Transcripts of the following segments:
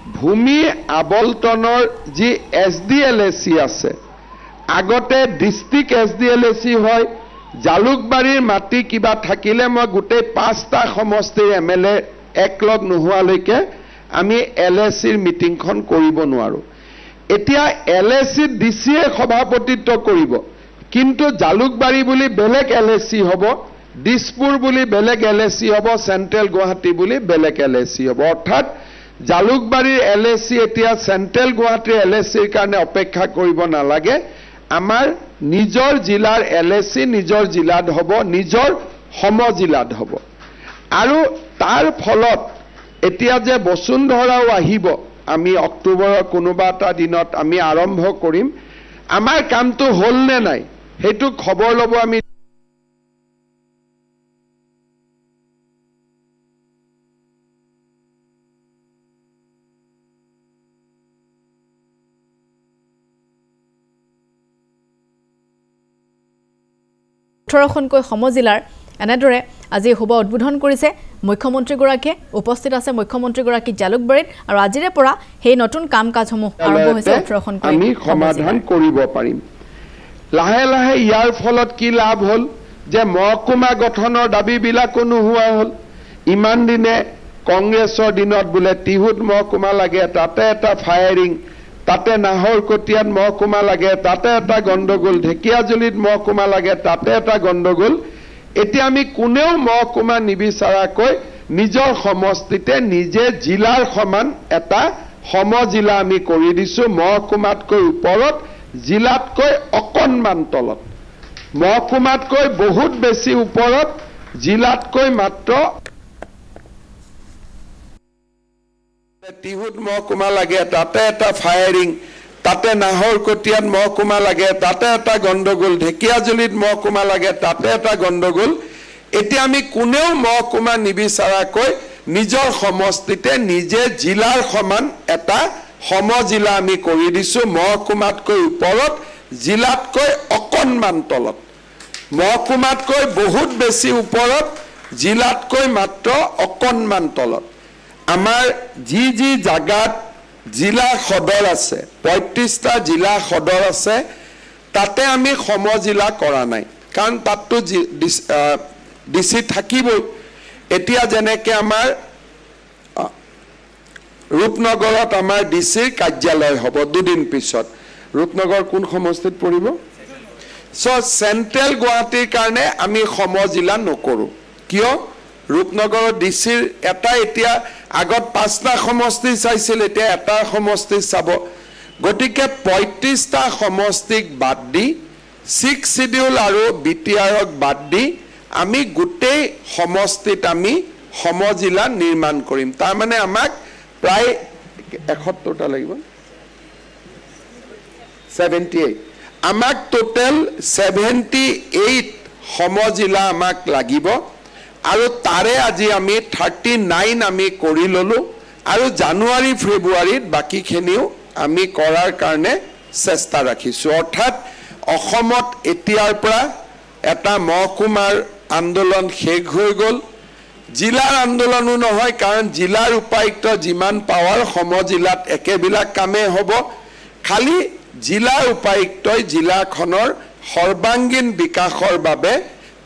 ভূমি আবলটনৰ যি SDLAC আছে আগতে ডিস্ট্ৰিক্ট SDLAC হয় জালুকবাৰীৰ মাটি কিবা থাকিলে মই গোটেই 5টা সমষ্টিৰ MLA একলগ নোহোৱালৈকে আমি LACৰ মিটিংখন কৰিব নোৱাৰো এতিয়া LAC DCয়ে সভাপতিত্ব কৰিব কিন্তু জালুকবাৰী বুলি বেলেগ LAC হ'ব দিছপুৰ বুলি বেলেগ LAC হ'ব সেন্ট্ৰেল গুৱাহাটী বুলি বেলেগ LAC হ'ব অৰ্থাৎ জালুকবাৰীৰ LAC এতিয়া সেন্ট্ৰেল গুৱাহাটীৰ LACৰ কাৰণে অপেক্ষা কৰিব নালাগে আমাৰ নিজৰ জিলাৰ LAC নিজৰ জিলাত হ'ব নিজৰ সমজিলাত হ'ব আৰু তাৰ ফলত এতিয়া যে বসুন্ধৰাও আহিব আমি অক্টোবৰৰ কোনোবা এটা দিনত আমি আৰম্ভ কৰিম আমাৰ কামটো হল নে নাই হেতু খবৰ লব আমি খনকৈ সমজিলাৰ এনেদৰে আজি শুভ উদ্বোধন কৰিছে মুখ্যমন্ত্ৰীগৰাকীয়ে উপস্থিত আছে মুখ্যমন্ত্ৰীগৰাকী জালুকবাৰীত আৰু আজিৰে পৰা সেই নতুন কাম কাজসমূহ আৰম্ভ হৈছে 18খনকৈ আমি সমাধান কৰিব পাৰিম লাহে লাহে ইয়াৰ ফলত কি লাভ হল যে মহকুমা গঠনৰ দাবীবিলাকো নোহোৱা হল ইমান দিনে কংগ্ৰেছৰ দিনত বুলে তিহুত মহকুমা লাগে তাতে এটা ফায়াৰিং তাতে নাহৰকটীয়াত মহকুমা লাগে তাতে এটা গণ্ডগোল ঢেকিয়াজুলিত মহকুমা লাগে তাতে এটা গণ্ডগোল এতিয়া আমি কোনেও মহকুমা নিবিচাৰাকৈ নিজৰ সমষ্টিতে নিজে জিলাৰ সমান এটা সমজিলা আমি কৰি দিছো মহকুমাতকৈ ওপৰত জিলাতকৈ অকণমান তলত মহকুমাতকৈ বহুত বেছি ওপৰত জিলাতকৈ মাত্ৰ তিহুত মহকুমা লাগে তাতে এটা ফায়াৰিং তাতে নাহৰকটীয়াত মহকুমা লাগে তাতে এটা গণ্ডগোল ঢেকিয়াজুলিত মহকুমা লাগে তাতে এটা গণ্ডগোল এতিয়া আমি কোনেও মহকুমা নিবিচাৰাকৈ নিজৰ সমষ্টিতে নিজে জিলাৰ সমান এটা সমজিলা আমি কৰি দিছো মহকুমাতকৈ ওপৰত জিলাতকৈ অকণমান তলত মহকুমাতকৈ বহুত বেছি ওপৰত জিলাতকৈ মাত্ৰ অকণমান তলত আমাৰ যি জাগাত জিলা সদৰ আছে 35টা জিলা সদৰ আছে তাতে আমি সমজিলা কৰা নাই কাৰণ তাতটো ডিসি থাকিবই এতিয়া যেনেকে আমাৰ ৰূপনগৰত আমাৰ ডিসিৰ কাৰ্যালয় হ'ব দুদিন পিছত ৰূপনগৰ কোন সমষ্টিত পৰিব সো সেন্ট্ৰেল গুৱাহাটীৰ কাৰণে আমি সমজিলা নকৰো কিয় ৰূপনগৰৰ ডিসিৰ এটা এতিয়া আগত 5টা সমষ্টি চাইছিল এতিয়া এটা সমষ্টি চাব গটিকে 35টা সমষ্টিক বাদ দি 6 শিডিউল আৰু বিটিআৰক বাদ দি আমি গোটেই সমষ্টিত আমি সমজিলা নিৰ্মাণ কৰিম তাৰ মানে আমাক প্ৰায় 71টা লাগিব 78 আমাক টোটাল 78 সমজিলা আমাক লাগিব আৰু তাৰে আজি আমি 39 আমি কৰি ললো আৰু জানুৱাৰী ফেব্ৰুৱাৰীত বাকিখিনিও আমি কৰাৰ কাৰণে চেষ্টা ৰাখিছো অৰ্থাৎ অসমত এতিয়াৰ পৰা এটা মহকুমাৰ আন্দোলন শেষ হৈ গল জিলাৰ আন্দোলনো নহয় কাৰণ জিলাৰ উপায়ুক্ত যিমান পাৱাৰ সমজিলাত একেবিলাক কামে হ'ব খালি জিলা উপায়ুক্তই জিলাখনৰ সৰ্বাঙ্গীন বিকাশৰ বাবে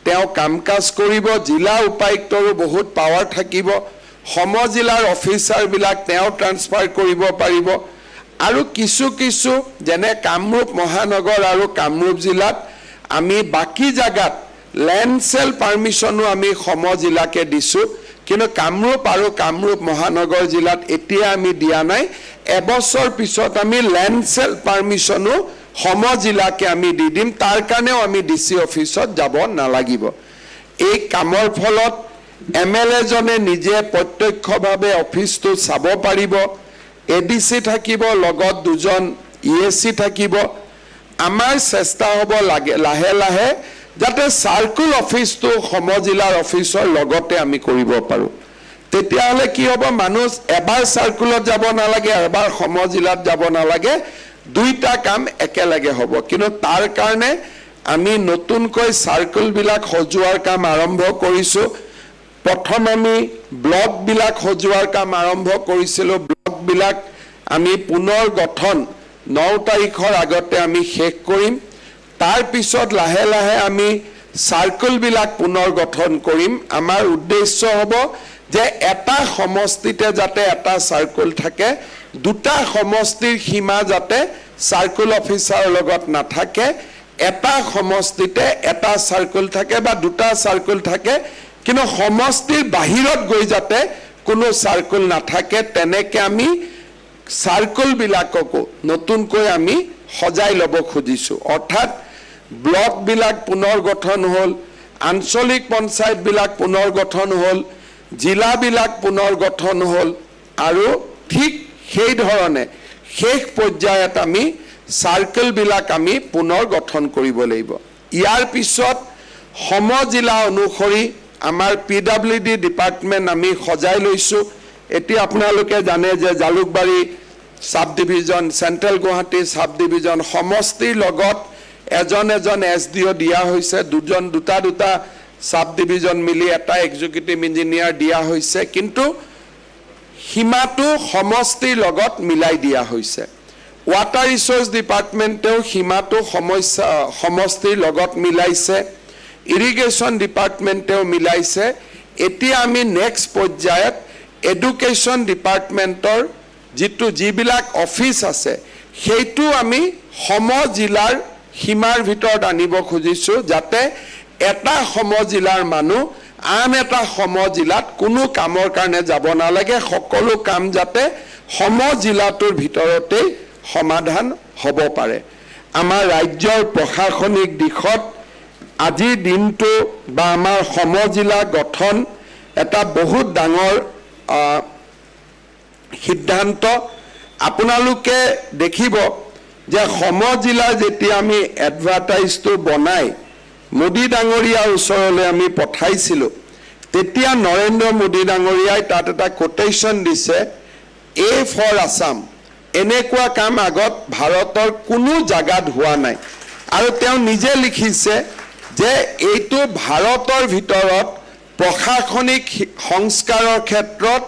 তেওঁ কামকাজ কৰিব জিলা উপায়ুক্তৰো বহুত পাৱাৰ থাকিব সমজিলাৰ অফিচাৰ বিলাক তেওঁ ট্ৰান্সফাৰ কৰিব পাৰিব আৰু কিছু যেনে কামৰূপ মহানগৰ আৰু কামৰূপ জিলাত আমি বাকি জাগাত ল্যান্ড সেল পাৰমিশনো আমি সমজিলাকে দিছো কিন্তু কামৰূপ আৰু কামৰূপ মহানগৰ জিলাত এতিয়া আমি দিয়া নাই এবছৰ পিছত আমি ল্যান্ড সেল পাৰমিশনো সমজিলাকে আমি দি দিম তাৰ কাৰণেও আমি ডিসি অফিসত যাব নালাগিব এই কামৰ ফলত এমএলএ জনে নিজে প্ৰত্যক্ষভাৱে অফিসটো চাব পাৰিব এডিসি থাকিব লগত দুজন ইএসি থাকিব আমাৰ চেষ্টা হ'ব লাহে লাহে যাতে সাৰ্কুল অফিসটো সমজিলাৰ অফিসৰ লগতে আমি কৰিব পাৰো তেতিয়াহলে কি হ'ব মানুহ এবাৰ সাৰ্কুলত যাব নালাগে এবাৰ সমজিলাত যাব নালাগে দুইটা কাম একেলগে হ'ব কিন্তু তাৰ কাৰণে আমি নতুনকৈ সাৰ্কুল বিলাক সজোৱাৰ কাম আৰম্ভ কৰিছো প্ৰথম আমি ব্লকবিলাক সজোৱাৰ কাম আৰম্ভ কৰিছিলোঁ। ব্লকবিলাক আমি পুনৰ গঠন 9 তাৰিখৰ আগতে আমি শেষ কৰিম। তাৰ পিছত লাহে লাহে আমি সাৰ্কেলবিলাক পুনৰ গঠন কৰিম। আমাৰ উদ্দেশ্য হ'ব যে এটা সমষ্টিতে যাতে এটা সাৰ্কেল থাকে, দুটা সমষ্টিৰ সীমা যাতে সাৰ্কেল অফিচাৰৰ লগত নাথাকে, এটা সমষ্টিতে এটা সাৰ্কেল থাকে বা দুটা সাৰ্কেল থাকে, কিন্তু সমষ্টিৰ বাহিৰত গৈ যাতে কোনো সাৰ্কেল নাথাকে, তেনেকে আমি সাৰ্কেলবিলাককো নতুনকৈ আমি সজাই ল'ব খুজিছোঁ। অৰ্থাৎ ব্লকবিলাক পুনৰ গঠন হ'ল, আঞ্চলিক পঞ্চায়তবিলাক পুনৰ গঠন হ'ল, জিলাবিলাক পুনৰ গঠন হ'ল, আৰু ঠিক সেই ধৰণে শেষ পৰ্যায়ত আমি সাৰ্কেলবিলাক আমি পুনৰ গঠন কৰিব লাগিব। ইয়াৰ পিছত সমজিলা অনুসৰি আমাৰ PWD ডিপাৰ্টমেণ্ট আমি সজাই লৈছোঁ। এতিয়া আপোনালোকে জানে যে Jalukbari sub division, central Guwahati sub division সমষ্টিৰ লগত এজন SDO দিয়া হৈছে, দুটা সাব ডিভিজন মিলি এটা এক্সিকিউটিভ ইঞ্জিনিয়াৰ দিয়া হৈছে, কিন্তু সীমাটো সমষ্টিৰ লগত মিলাই দিয়া হৈছে। ৱাটাৰ ৰিচোৰ্চ ডিপাৰ্টমেণ্টেও সীমাটো সমষ্টিৰ লগত মিলাইছে, ইৰিগেশ্যন ডিপাৰ্টমেণ্টেও মিলাইছে। এতিয়া আমি নেক্সট পৰ্যায়ত এডুকেশ্যন ডিপাৰ্টমেণ্টৰ যিবিলাক অফিচ আছে সেইটো আমি সমজিলাৰ সীমাৰ ভিতৰত আনিব খুজিছোঁ, যাতে এটা সমজিলাৰ মানুহ আন এটা সমজিলাত কোনো কামৰ কাৰণে যাব নালাগে, সকলো কাম যাতে সমজিলাটোৰ ভিতৰতেই সমাধান হ'ব পাৰে। আমাৰ ৰাজ্যৰ প্ৰশাসনিক দিশত আজিৰ দিনটো বা আমাৰ সমজিলা গঠন এটা বহুত ডাঙৰ সিদ্ধান্ত। আপোনালোকে দেখিব যে সমজিলাৰ যেতিয়া আমি এডভাৰটাইজটো বনাই মোদী ডাঙৰীয়াৰ ওচৰলৈ আমি পঠাইছিলোঁ, তেতিয়া নৰেন্দ্ৰ মোদী ডাঙৰীয়াই তাত এটা কোটেশ্যন দিছে, A for আছাম। এনেকুৱা কাম আগত ভাৰতৰ কোনো জাগাত হোৱা নাই, আৰু তেওঁ নিজে লিখিছে যে এইটো ভাৰতৰ ভিতৰত প্ৰশাসনিক সংস্কাৰৰ ক্ষেত্ৰত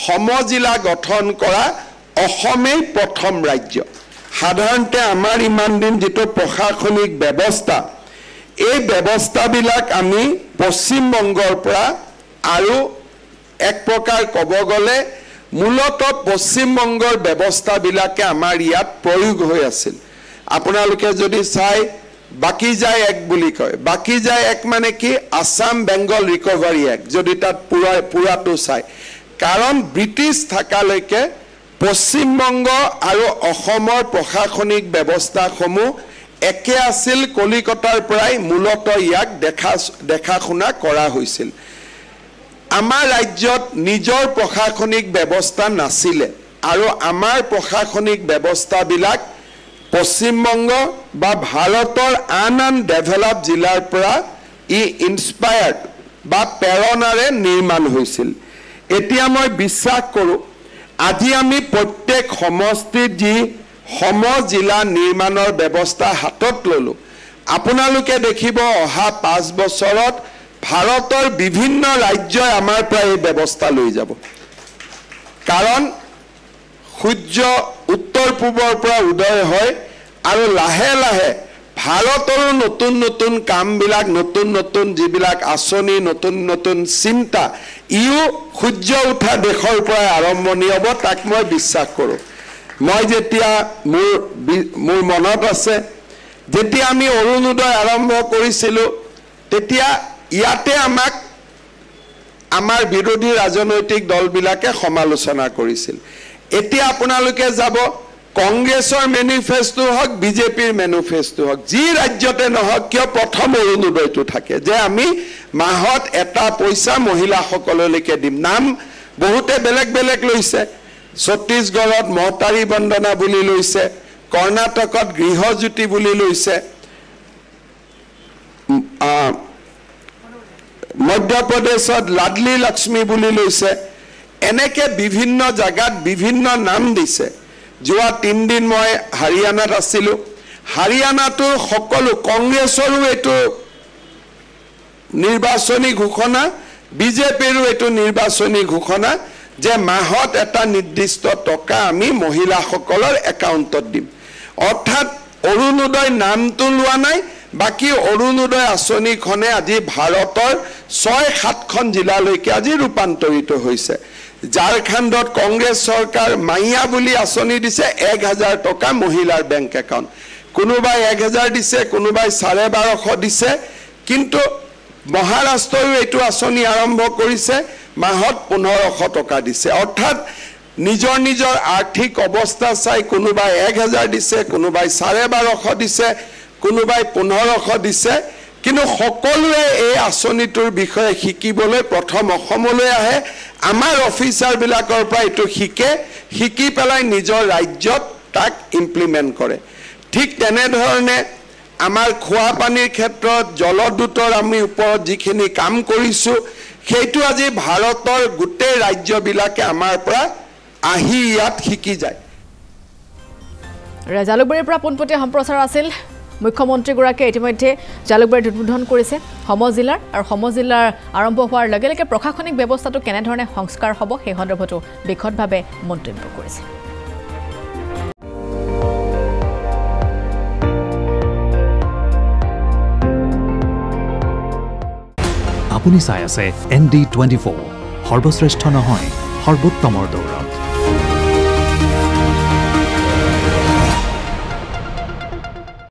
সমজিলা গঠন কৰা অসমেই প্ৰথম ৰাজ্য। সাধাৰণতে আমাৰ ইমান দিন যিটো প্ৰশাসনিক ব্যৱস্থা, এই ব্যৱস্থাবিলাক আমি পশ্চিমবংগৰ পৰা, আৰু এক প্ৰকাৰ ক'ব গ'লে মূলতঃ পশ্চিমবংগৰ ব্যৱস্থাবিলাকে আমাৰ ইয়াত প্ৰয়োগ হৈ আছিল। আপোনালোকে যদি চাই বাকিজাই এক্ট বুলি কয়, বাকিজাই এক্ট মানে কি? Assam Bengal recovery act. যদি তাত পুৰাটো চাই, কাৰণ ব্ৰিটিছ থকালৈকে পশ্চিমবংগ আৰু অসমৰ প্ৰশাসনিক ব্যৱস্থাসমূহ একে আছিল, কলিকতাৰ পৰাই মূলতঃ ইয়াক দেখা শুনা কৰা হৈছিল। আমাৰ ৰাজ্যত নিজৰ প্ৰশাসনিক ব্যৱস্থা নাছিলে, আৰু আমাৰ প্ৰশাসনিক ব্যৱস্থাবিলাক পশ্চিমবংগ বা ভাৰতৰ আন ডেভেলপ জিলাৰ পৰা ইনস্পায়াৰ্ড বা প্ৰেৰণাৰে নিৰ্মাণ হৈছিল। এতিয়া মই বিশ্বাস কৰোঁ আজি আমি প্ৰত্যেক সমষ্টিত যি সমজিলা নিৰ্মাণৰ ব্যৱস্থা হাতত ল'লোঁ, আপোনালোকে দেখিব অহা 5 বছৰত ভাৰতৰ বিভিন্ন ৰাজ্যই আমাৰ পৰা এই ব্যৱস্থা লৈ যাব। কাৰণ সূৰ্য উত্তৰ পূবৰ পৰা উদয় হয়, আৰু লাহে লাহে ভাৰতৰো নতুন নতুন কামবিলাক, নতুন নতুন যিবিলাক আঁচনি, নতুন নতুন চিন্তা, ইও সূৰ্য উঠা দেশৰ পৰাই আৰম্ভণি হ'ব, তাক মই বিশ্বাস কৰোঁ। মই যেতিয়া মোৰ মনত আছে, যেতিয়া আমি অৰুণোদয় আৰম্ভ কৰিছিলোঁ, তেতিয়া ইয়াতে আমাক আমাৰ বিৰোধী ৰাজনৈতিক দলবিলাকে সমালোচনা কৰিছিল। এতিয়া আপোনালোকে যাব, কংগ্ৰেছৰ মেনিফেষ্টো হওক, বিজেপিৰ মেনিফেষ্টো হওক, যি ৰাজ্যতে নহওক কিয় প্ৰথম অৰুণোদয়টো থাকে, যে আমি মাহত এটা পইচা মহিলাসকললৈকে দিম। নাম বহুতে বেলেগ বেলেগ লৈছে। ছত্তীশগড়ত মহতাৰী বন্দনা বুলি লৈছে, কৰ্ণাটকত গৃহজ্যোতি বুলি লৈছে, মধ্যপ্ৰদেশত লাডলি লক্ষ্মী বুলি লৈছে। এনেকে বিভিন্ন জাগাত বিভিন্ন নাম দিছে। যোৱা 3 দিন মই হাৰিয়ানাত আছিলোঁ। হাৰিয়ানাটো সকলো কংগ্ৰেছৰো এইটো নিৰ্বাচনী ঘোষণা বিজেপিৰো এইটো নিৰ্বাচনী ঘোষণা যে মাহত এটা নিৰ্দিষ্ট টকা আমি মহিলাসকলৰ একাউণ্টত দিম অৰ্থাৎ অৰুণোদয় নামটো লোৱা নাই বাকি অৰুণোদয় আঁচনিখনে আজি ভাৰতৰ 6-7খন জিলালৈকে আজি ৰূপান্তৰিত হৈছে ঝাৰখণ্ডত কংগ্ৰেছ চৰকাৰ মাইয়া বুলি আঁচনি দিছে 1000 টকা মহিলাৰ বেংক একাউণ্ট কোনোবাই 1000 দিছে কোনোবাই 1250 দিছে কিন্তু মহাৰাষ্ট্ৰও এইটো আঁচনি আৰম্ভ কৰিছে মাহত 1500 টকা দিছে অৰ্থাৎ নিজৰ নিজৰ আৰ্থিক অৱস্থা চাই কোনোবাই 1000 দিছে কোনোবাই 1250 দিছে কোনোবাই 1500 দিছে কিন্তু সকলোৱে এই আঁচনিটোৰ বিষয়ে শিকিবলৈ প্ৰথম অসমলৈ আহে আমাৰ অফিচাৰ বিলাকৰ পৰা এইটো শিকি পেলাই নিজৰ ৰাজ্যত তাক ইমপ্লিমেন্ট কৰে ঠিক তেনেধৰণে আমাৰ খোৱা পানীৰ ক্ষেত্ৰত জলদূতৰ আমি ওপৰত যিখিনি কাম কৰিছো সেইটো আজি ভাৰতৰ গোটেই ৰাজ্যবিলাকে আমাৰ পৰা আহি ইয়াত শিকি যায় জালুকবাৰীৰ পৰা পোনপটীয়া সম্প্ৰচাৰ আছিল মুখ্যমন্ত্ৰীগৰাকীয়ে ইতিমধ্যে জালুকবাৰীত উদ্বোধন কৰিছে সমজিলাৰ আৰু সমজিলাৰ আৰম্ভ হোৱাৰ লগে লগে প্ৰশাসনিক ব্যৱস্থাটো কেনেধৰণে সংস্কাৰ হ'ব সেই সন্দৰ্ভতো বিশদভাৱে মন্তব্য কৰিছে আপুনি চাই আছে ND24 সৰ্বশ্ৰেষ্ঠ নহয় সৰ্বোত্তমৰ দৌৰ